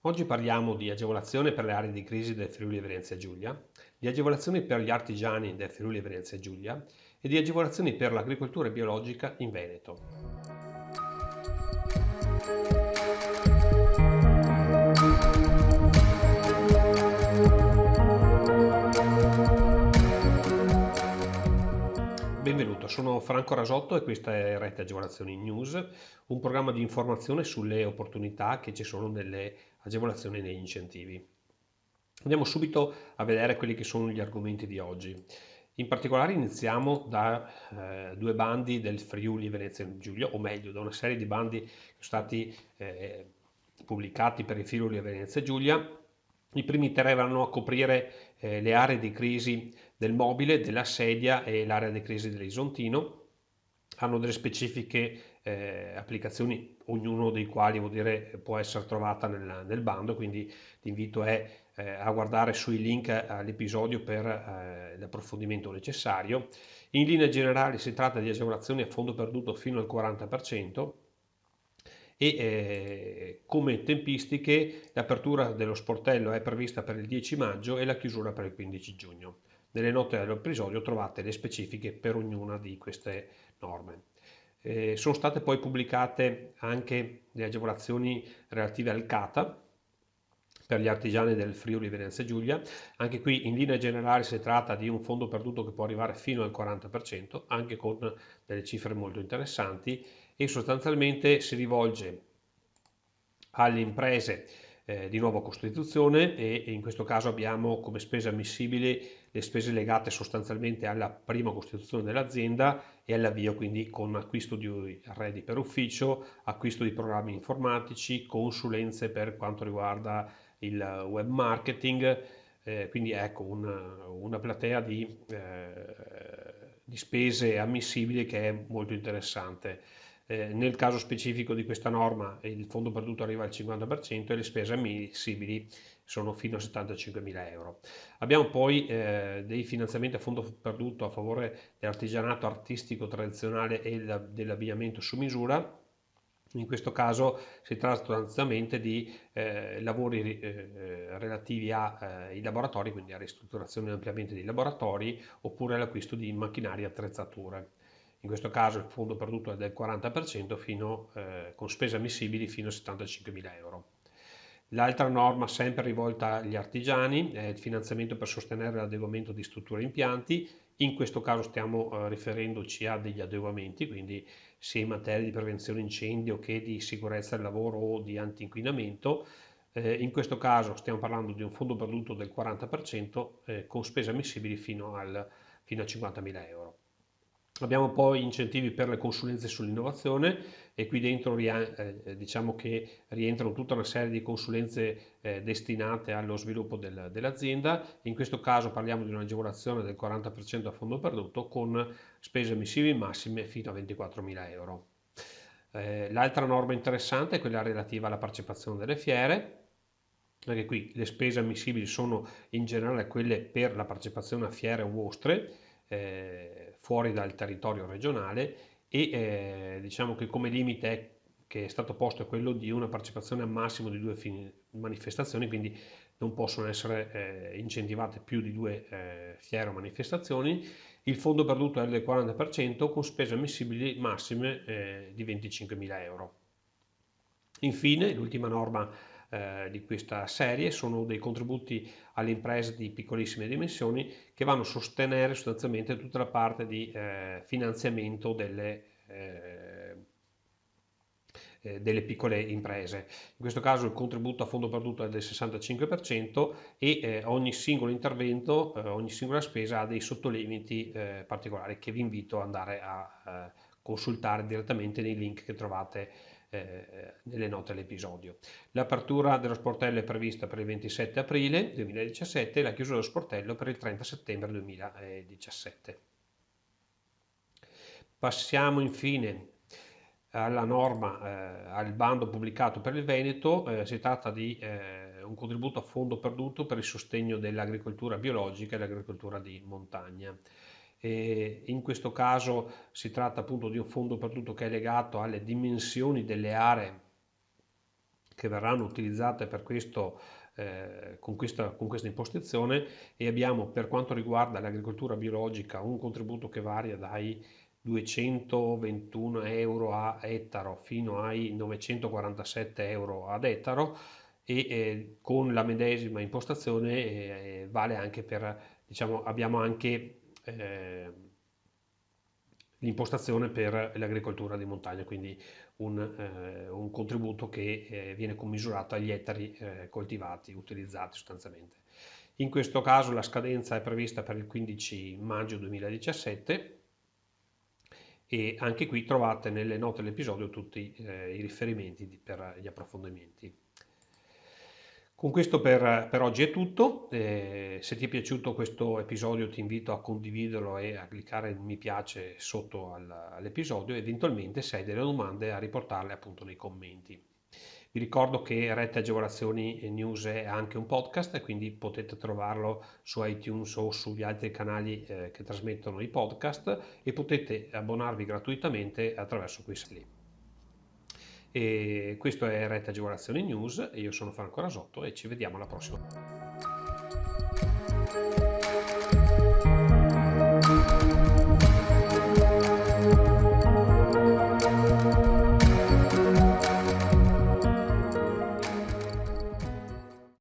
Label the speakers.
Speaker 1: Oggi parliamo di agevolazione per le aree di crisi del Friuli Venezia Giulia, di agevolazioni per gli artigiani del Friuli Venezia Giulia e di agevolazioni per l'agricoltura biologica in Veneto. Benvenuto, sono Franco Rasotto e questa è Rete Agevolazioni News, un programma di informazione sulle opportunità che ci sono nelle agevolazioni e negli incentivi. Andiamo subito a vedere quelli che sono gli argomenti di oggi. In particolare iniziamo da due bandi del Friuli Venezia Giulia, o meglio da una serie di bandi che sono stati pubblicati per il Friuli Venezia Giulia. I primi tre vanno a coprire le aree di crisi del mobile, della sedia e l'area di crisi dell'Isontino. Hanno delle specifiche applicazioni, ognuno dei quali vuol dire, può essere trovata nel bando, quindi l'invito è a guardare sui link all'episodio per l'approfondimento necessario. In linea generale si tratta di agevolazioni a fondo perduto fino al 40% e come tempistiche l'apertura dello sportello è prevista per il 10 maggio e la chiusura per il 15 giugno. Nelle note dell'episodio trovate le specifiche per ognuna di queste norme. Sono state poi pubblicate anche le agevolazioni relative al CATA per gli artigiani del Friuli Venezia Giulia. Anche qui in linea generale si tratta di un fondo perduto che può arrivare fino al 40%, anche con delle cifre molto interessanti, e sostanzialmente si rivolge alle imprese di nuova costituzione e in questo caso abbiamo come spese ammissibili le spese legate sostanzialmente alla prima costituzione dell'azienda e all'avvio, quindi con acquisto di arredi per ufficio, acquisto di programmi informatici, consulenze per quanto riguarda il web marketing, quindi ecco una platea di spese ammissibili che è molto interessante. Nel caso specifico di questa norma il fondo perduto arriva al 50% e le spese ammissibili sono fino a 75.000 euro. Abbiamo poi dei finanziamenti a fondo perduto a favore dell'artigianato artistico tradizionale e dell'abbigliamento su misura. In questo caso si tratta sostanzialmente di lavori relativi ai laboratori, quindi a ristrutturazione e ampliamento dei laboratori, oppure all'acquisto di macchinari e attrezzature. In questo caso il fondo perduto è del 40% con spese ammissibili fino a 75.000 euro. L'altra norma sempre rivolta agli artigiani è il finanziamento per sostenere l'adeguamento di strutture e impianti. In questo caso stiamo riferendoci a degli adeguamenti, quindi sia in materia di prevenzione incendio che di sicurezza del lavoro o di anti-inquinamento. In questo caso stiamo parlando di un fondo perduto del 40% con spese ammissibili fino a 50.000 euro. Abbiamo poi incentivi per le consulenze sull'innovazione e qui dentro diciamo che rientrano tutta una serie di consulenze destinate allo sviluppo dell'azienda. In questo caso parliamo di un'agevolazione del 40% a fondo perduto con spese emissive massime fino a 24.000 euro. L'altra norma interessante è quella relativa alla partecipazione delle fiere. Anche qui le spese ammissibili sono in generale quelle per la partecipazione a fiere o mostre fuori dal territorio regionale e diciamo che come limite che è stato posto è quello di una partecipazione al massimo di due manifestazioni, quindi non possono essere incentivate più di due fiere o manifestazioni. Il fondo perduto è del 40% con spese ammissibili massime di 25.000 euro. Infine, l'ultima norma di questa serie sono dei contributi alle imprese di piccolissime dimensioni che vanno a sostenere sostanzialmente tutta la parte di finanziamento delle piccole imprese. In questo caso il contributo a fondo perduto è del 65% e ogni singolo intervento, ogni singola spesa ha dei sottolimiti particolari che vi invito ad andare a consultare direttamente nei link che trovate nelle note all'episodio. L'apertura dello sportello è prevista per il 27 aprile 2017 e la chiusura dello sportello per il 30 settembre 2017. Passiamo infine alla norma, al bando pubblicato per il Veneto. Si tratta di un contributo a fondo perduto per il sostegno dell'agricoltura biologica e l'agricoltura di montagna. In questo caso si tratta appunto di un fondo perduto che è legato alle dimensioni delle aree che verranno utilizzate per questo, con questa impostazione, e abbiamo, per quanto riguarda l'agricoltura biologica, un contributo che varia dai 221 euro a ettaro fino ai 947 euro ad ettaro, e con la medesima impostazione vale anche per, diciamo, abbiamo anche l'impostazione per l'agricoltura di montagna, quindi un contributo che viene commisurato agli ettari coltivati, utilizzati sostanzialmente. In questo caso la scadenza è prevista per il 15 maggio 2017, e anche qui trovate nelle note dell'episodio tutti i riferimenti per gli approfondimenti. Con questo per oggi è tutto. Se ti è piaciuto questo episodio ti invito a condividerlo e a cliccare il mi piace sotto all'episodio, e eventualmente se hai delle domande a riportarle appunto nei commenti. Vi ricordo che Rete Agevolazioni News è anche un podcast, e quindi potete trovarlo su iTunes o sugli altri canali che trasmettono i podcast, e potete abbonarvi gratuitamente attraverso quei siti. E questo è Rete Agevolazioni News, e io sono Franco Rasotto, e ci vediamo alla prossima.